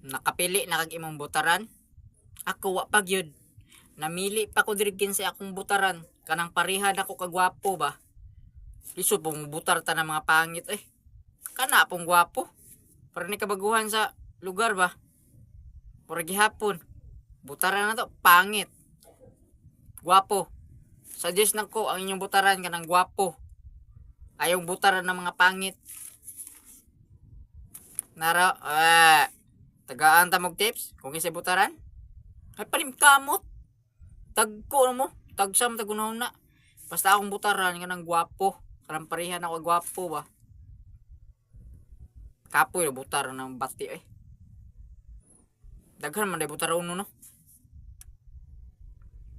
Nakapili na kag imong butaran. Ako wa pa gyud. Namili pa ko diri sa akong butaran. Kanang pareha nako kagwapo ba. Lisod pong butar ta ng mga pangit eh. Kana pong gwapo. Para ni kabaguhan sa lugar ba. Para gihapon. Butaran na to pangit. Gwapo. Suggest na ko ang inyong butaran kanang gwapo. Ayaw butaran ng mga pangit. Nara, tagaan ta mog tips kung isa butaran. Ay palim kamot. Tagko mo, tagsam tagunahon na. Basta akong butaran kanang gwapo. Karang parehan ako gwapo ba. Kapoy na butaran ng bati eh. Daghan man day butaran no.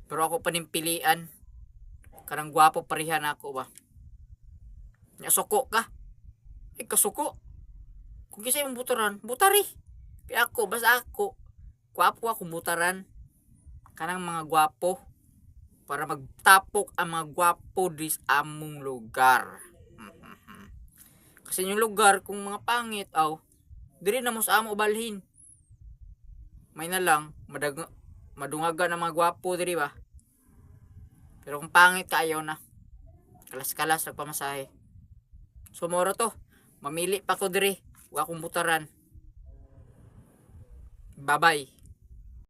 Pero ako panimpilian. Karang gwapo parehan ako ba. Nya suko ka. Ay kasuko. Kung kasi yung butaran, butari. Kaya ako, basta ako, gwapo akong butaran. Kanang mga gwapo. Para magtapok ang mga gwapo dis among lugar. Kasi yung lugar, kung mga pangit, diri na mo sa amo balhin. May na lang, madungaga ng mga gwapo diri ba. Pero kung pangit ka, ayaw na. Kalas-kalas, nagpamasahe. So, moro to. Mamili pa ko diri. Wa akong butaran. Bye-bye.